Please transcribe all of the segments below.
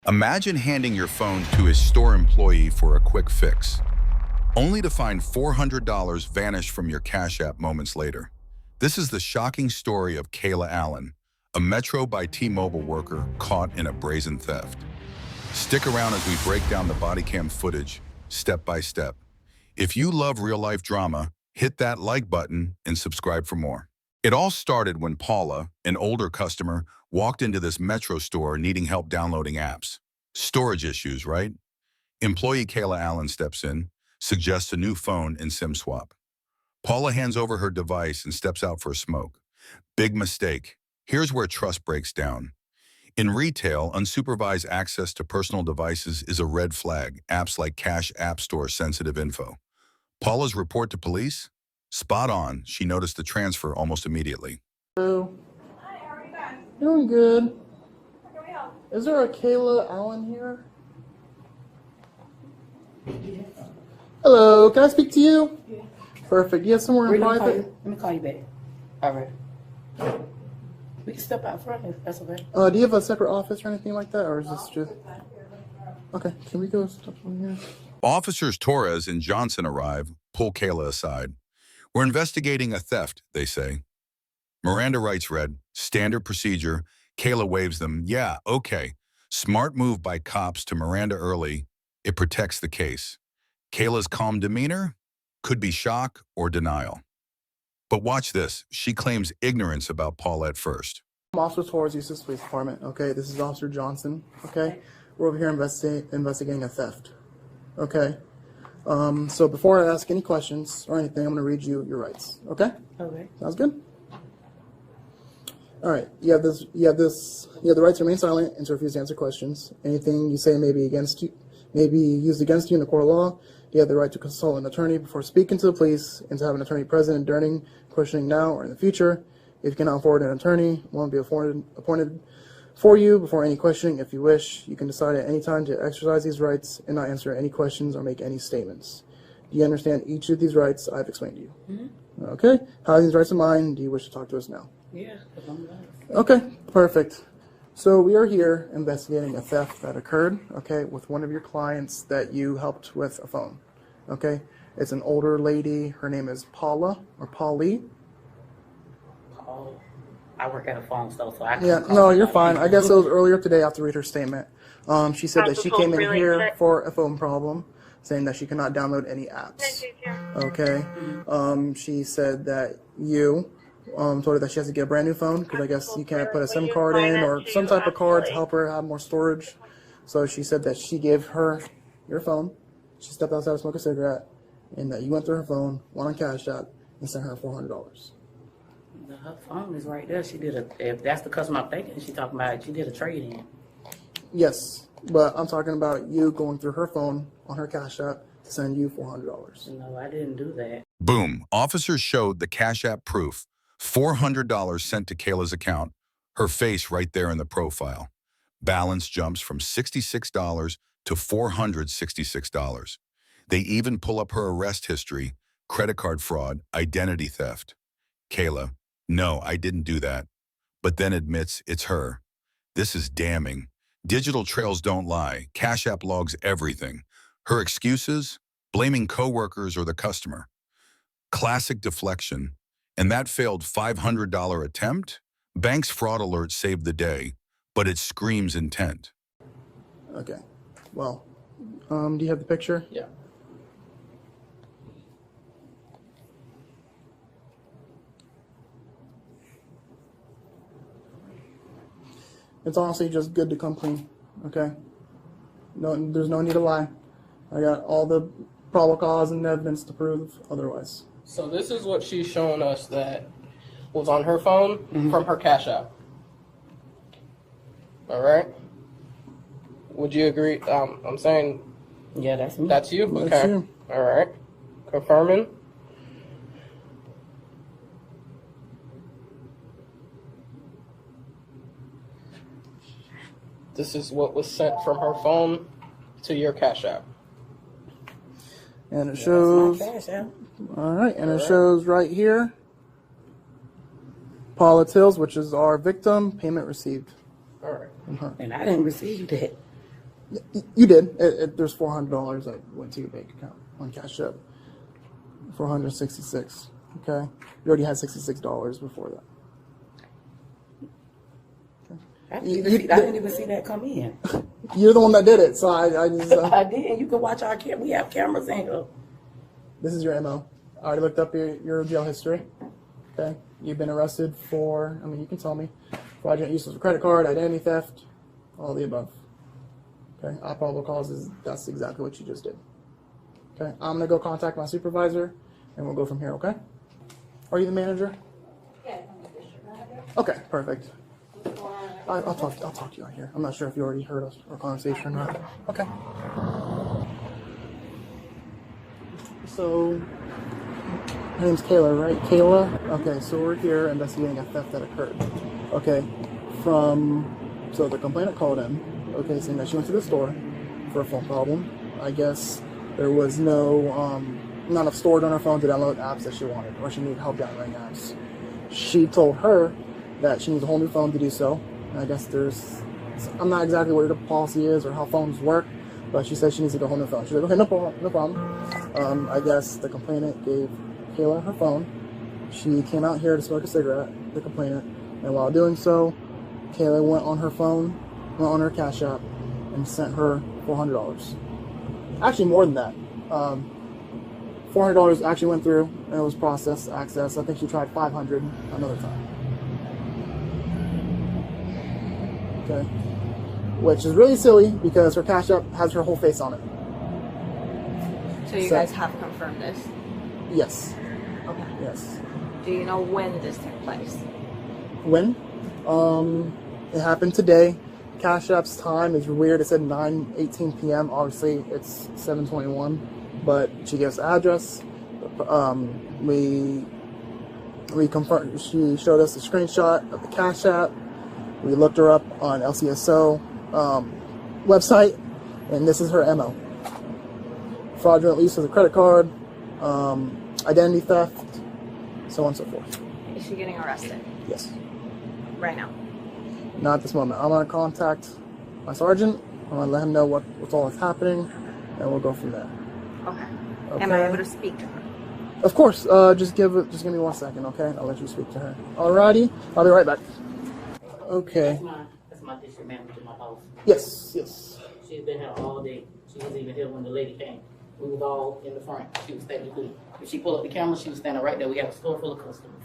Imagine handing your phone to a store employee for a quick fix, only to find $400 vanish from your Cash App moments later. This is the shocking story of Kayla Allen, a Metro by T-Mobile worker caught in a brazen theft. Stick around as we break down the Bodycam footage, step by step. If you love real-life drama, hit that like button and subscribe for more. It all started when Paula, an older customer, walked into this Metro store needing help downloading apps. Storage issues, right? Employee Kayla Allen steps in, suggests a new phone and SIM swap. Paula hands over her device and steps out for a smoke. Big mistake. Here's where trust breaks down. In retail, unsupervised access to personal devices is a red flag. Apps like Cash App store sensitive info. Paula's report to police? Spot on. She noticed the transfer almost immediately. Hello. Hi, how are you guys? Doing good. How can we help? Is there a Kayla Allen here? Hello, can I speak to you? Yeah. Perfect. You have somewhere in private? Let me call you back. All right. We can step out front if that's okay. Do you have a separate office or anything like that, or is this just... Okay, can we go step on here? Officers Torres and Johnson arrive, pull Kayla aside. We're investigating a theft, they say. Miranda rights read, standard procedure. Kayla waves them, yeah, okay. Smart move by cops to Miranda early. It protects the case. Kayla's calm demeanor could be shock or denial. But watch this. She claims ignorance about Paul at first. I'm Officer Torres, Eustis Police Department. Okay, this is Officer Johnson. Okay, we're over here investigating a theft. Okay, so before I ask any questions or anything, I'm going to read you your rights. Okay? Okay. Sounds good. All right. You have the right to remain silent and to refuse to answer questions. Anything you say may be used against you in the court of law. You have the right to consult an attorney before speaking to the police and to have an attorney present during questioning now or in the future. If you cannot afford an attorney, one will be appointed for you before any questioning. If you wish, you can decide at any time to exercise these rights and not answer any questions or make any statements. Do you understand each of these rights I've explained to you? Mm-hmm. Okay. How are these rights of mine? Do you wish to talk to us now? Yeah, because I'm alive. Okay, perfect. So we are here investigating a theft that occurred, okay, with one of your clients that you helped with a phone, okay? It's an older lady. Her name is Paula or Polly. Oh, I work at a phone store, so I can't Yeah, call no, you you're like fine. you. I guess it was earlier today. I have to read her statement. She said that she came in here for a phone problem, saying that she cannot download any apps. Okay. She said that you told her that she has to get a brand new phone because I guess you can't put a SIM card in or some type of card to help her have more storage. So she said that she gave her your phone. She stepped outside to smoke a cigarette, and that you went through her phone, went on Cash App, and sent her $400. Her phone is right there. She did if that's the customer I'm thinking, she talking about, she did a trade-in. Yes, but I'm talking about you going through her phone on her Cash App to send you $400. No, I didn't do that. Boom. Officers showed the Cash App proof. $400 sent to Kayla's account. Her face right there in the profile. Balance jumps from $66 to $466. They even pull up her arrest history, credit card fraud, identity theft. Kayla, no, I didn't do that. But then admits it's her. This is damning. Digital trails don't lie. Cash App logs everything. Her excuses? Blaming coworkers or the customer. Classic deflection. And that failed $500 attempt? Bank's fraud alert saved the day, but it screams intent. Okay. Well, do you have the picture? Yeah. It's honestly just good to come clean, okay? No, there's no need to lie. I got all the probable cause and evidence to prove otherwise. So this is what she's showing us that was on her phone from her Cash App. All right. Would you agree? I'm saying Yeah, that's me. that's you. That's Okay. you. All right. Confirming. This is what was sent from her phone to your Cash App. And it shows, Cash App. all right, and it shows right here, Paula Tills, which is our victim, payment received. All right. from her. And I didn't receive that. You did. There's $400 that went to your bank account on Cash App. 466. Okay. You already had $66 before that. I didn't even see that come in. You're the one that did it, so I just. I did. You can watch our camera. We have cameras in here. This is your MO. I already looked up your jail history. Okay. You've been arrested for, I mean, you can tell me, fraudulent use of a credit card, identity theft, all the above. Okay. Probable causes, that's exactly what you just did. Okay. I'm going to go contact my supervisor, and we'll go from here, okay? Are you the manager? Yeah, I'm the district manager. Okay, perfect. I'll talk to you out here. I'm not sure if you already heard our conversation or not. Okay. So, her name's Kayla, right? Kayla? Okay, so we're here investigating a theft that occurred. Okay, so the complainant called in, okay, saying that she went to the store for a phone problem. I guess there was not enough storage on her phone to download apps that she wanted, or she needed help downloading apps. She told her that she needs a whole new phone to do so. And I guess I'm not exactly what the policy is or how phones work, but she said she needs to get a whole new phone. She's like, okay, no problem. I guess the complainant gave Kayla her phone. She came out here to smoke a cigarette, the complainant, and while doing so, Kayla went on her phone, went on her Cash App, and sent her $400. Actually, more than that. $400 actually went through, and it was processed, access. I think she tried $500 another time. Okay. Which is really silly because her Cash App has her whole face on it. So you guys have confirmed this? Yes. Okay. Yes. Do you know when this took place? When? It happened today. Cash App's time is weird. It said 9:18 p.m. Obviously, it's 7:21. But she gave us the address. We confirmed. She showed us a screenshot of the Cash App. We looked her up on LCSO website, and this is her MO: fraudulent use of the credit card, identity theft, so on and so forth. Is she getting arrested Yes. right now? Not at this moment. I'm gonna contact my sergeant. I'm gonna let him know what's all that's happening, and we'll go from there. Okay. Am I able to speak to her? Of course. Just give me 1 second, okay? I'll let you speak to her. Alrighty. I'll be right back. Okay. That's my district manager, my boss. Yes. She's been here all day. She was even here when the lady came. We was all in the front. She was standing here. If she pulled up the camera, she was standing right there. We got a store full of customers.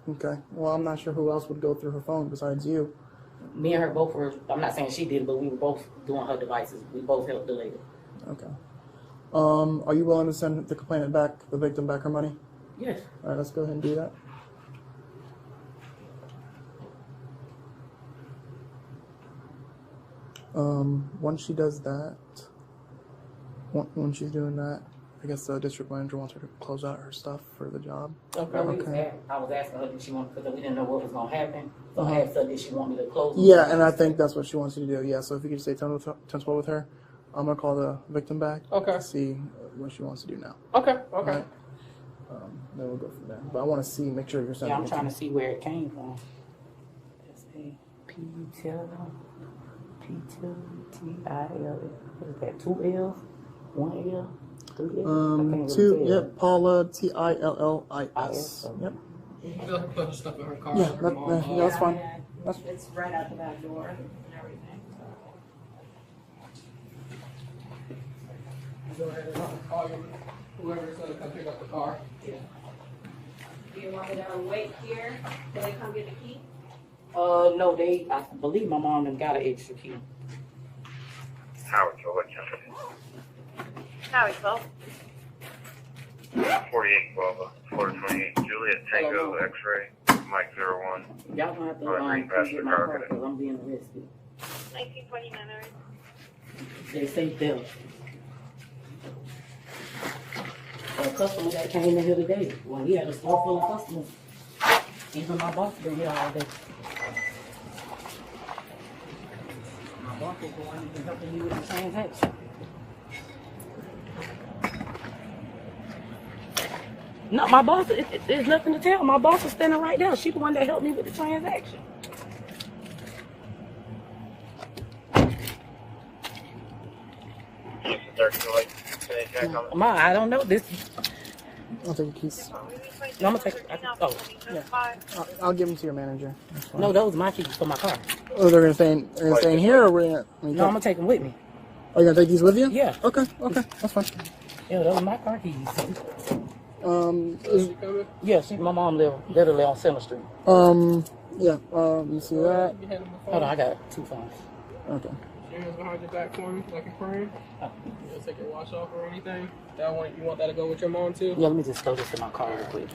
Okay. Well, I'm not sure who else would go through her phone besides you. Me and her both were, I'm not saying she did, but we were both doing her devices. We both helped the lady. Okay. Are you willing to send the complainant back, the victim back her money? Yes. All right, let's go ahead and do that. Once she does that, when she's doing that, I guess the district manager wants her to close out her stuff for the job. Okay. I was asking her, did she want, because we didn't know what was going to happen. So I asked her, did she want me to close? Yeah, and I think that's what she wants you to do. Yeah, so if you could stay 10-12 with her, I'm going to call the victim back. Okay. To see what she wants to do now. Okay. Right? Then we'll go from there. But I want to make sure you're sending Yeah, I'm trying to see where it came from. P-T-I-L. What is that? 2 L's? 1 L? 3 L's? Yep, Paula, Tillis. Yep. They'll put her stuff in her car. Yeah, that's fine. It's right out the back door and everything. Call whoever's going to come pick up the car. Do you want me to wait here till they come get the key? No, I believe my mom done got an extra key. Howard, Joe, what time Howie, 12. is it? 4812, 428. Juliet Tango, X-ray, Mike 01. Y'all gonna have to Green come Pastor get my car, car because I'm being arrested. 1920 Manor. They say theft. A customer that came in here today, well, he had a store full of customers. Even my boss been here all day. My boss is the one who's been helping me with the transaction. No, my boss, there's nothing to tell. My boss is standing right there. She's the one that helped me with the transaction. search the license. Can they check on it? Ma, I don't know this. I'll take your keys. No, I'm gonna take. I'll give them to your manager. No, those are my keys for my car. Oh, they're gonna stay in here, or we're gonna? No, I'm gonna take them with me. Are you gonna take these with you? Yeah. Okay, that's fine. Yeah, those are my car keys. Is, Yeah, my mom live literally on Center Street. yeah. Let me see that. Hold on, I got 2 phones. Okay. Your hands behind your back for me, like a crane. You gonna take your watch off or anything? You want that to go with your mom too? Yeah, let me just throw this in my car real quick.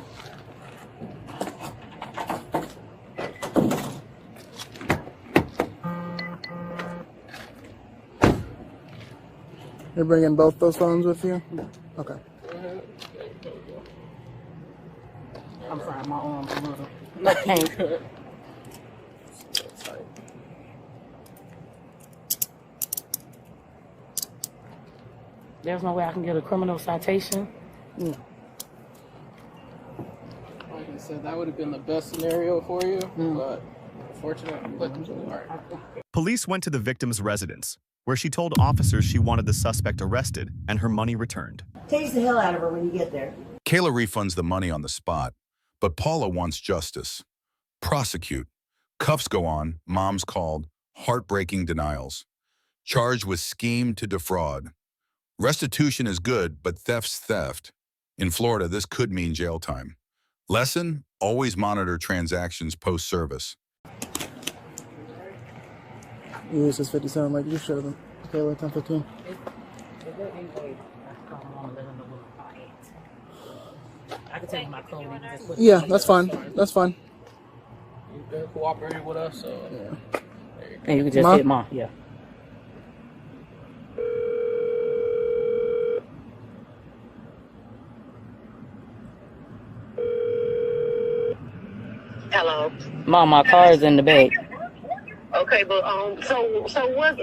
You're bringing both those phones with you? Okay. Go ahead. There you go. I'm sorry, my arm's a little. I can't. There's no way I can get a criminal citation. No. Like I said, that would have been the best scenario for you, but unfortunately, Police went to the victim's residence, where she told officers she wanted the suspect arrested and her money returned. Tase the hell out of her when you get there. Kayla refunds the money on the spot, but Paula wants justice. Prosecute. Cuffs go on, mom's called, heartbreaking denials. Charged with scheme to defraud. Restitution is good, but theft's theft. In Florida, this could mean jail time. Lesson, always monitor transactions post-service. This is 57, like you showed them. Okay, like 10:15. I can tell you my code. You can just put Yeah, that's fine. That's fine. you've been cooperating with us, so Yeah. And you can just Ma? hit mom. Yeah. Hello. Mom, my car is in the bag. Okay, but so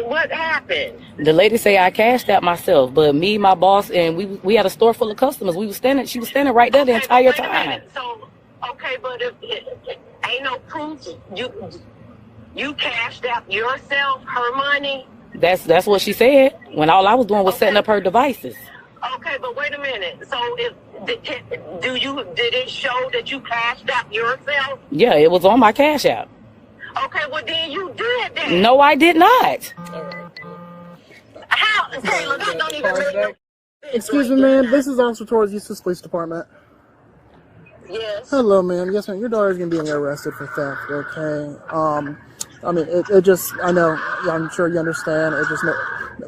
what happened? The lady say I cashed out myself, but me, my boss, and we had a store full of customers. We was standing. She was standing right there the entire Wait a time. minute. So okay, but if ain't no proof, you cashed out yourself her money. That's what she said. When all I was doing was setting up her devices. Okay, but wait a minute. So did it show that you cashed out yourself? Yeah, it was on my cash app. Okay, well then you did that. No, I did not. How? Kayla, that don't even make no. Excuse me, ma'am. This is Officer Torres, Eustis Police Department. Yes. Hello, ma'am. Yes, ma'am. Your daughter's gonna be arrested for theft. Okay. I mean, it just. I know. I'm sure you understand. It just.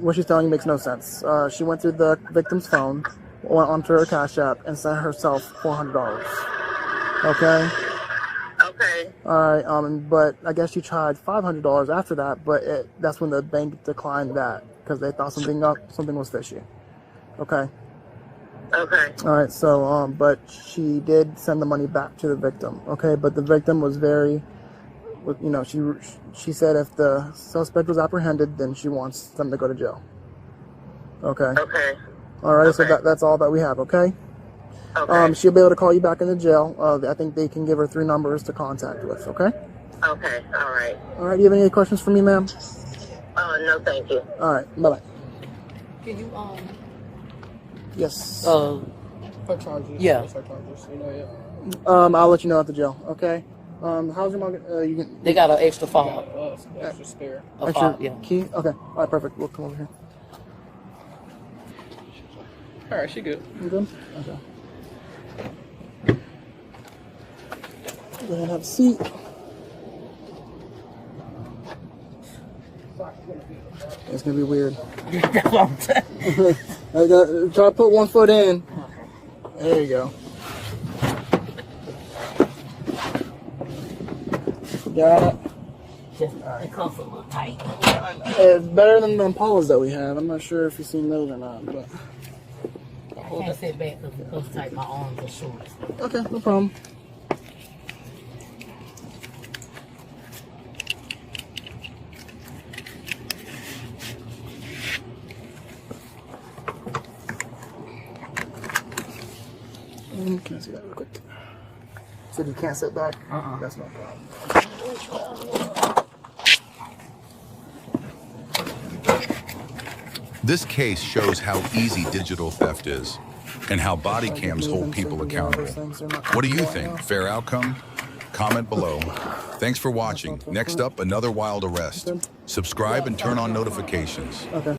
What she's telling you makes no sense. She went through the victim's phone, went onto her cash app, and sent herself $400. Okay. Okay. All right. But I guess she tried $500 after that, but that's when the bank declined that because they thought something was fishy. Okay. Okay. All right. So, but she did send the money back to the victim. Okay. But the victim was very, you know, she said if the suspect was apprehended, then she wants them to go to jail. Okay. Okay. All right. Okay. So that's all that we have. Okay. Okay. She'll be able to call you back in the jail. I think they can give her 3 numbers to contact with. Okay. Okay. All right. All right. Do you have any questions for me, ma'am? No, thank you. All right. Bye bye. Can you Yes. Her charges. Yeah. Her charges. You know, yeah. I'll let you know at the jail. Okay. How's your mom? You can. They got an extra fob. Extra spare. A Extra fob, yeah. key. Okay. All right. Perfect. We'll come over here. All right, she good. You good? Okay. Go ahead and have a seat. It's gonna be weird. I got try to put 1 foot in. There you go. Got it. It comes a little tight. It's better than the Impalas that we have. I'm not sure if you've seen those or not, but I can't sit back because it comes tight. My arms are short. okay, no problem. Can I see that real quick? So you can't sit back? That's no problem. This case shows how easy digital theft is and how body cams hold people accountable. What do you think? Fair outcome? Comment below. Thanks for watching. Next up, another wild arrest. Subscribe and turn on notifications. Okay.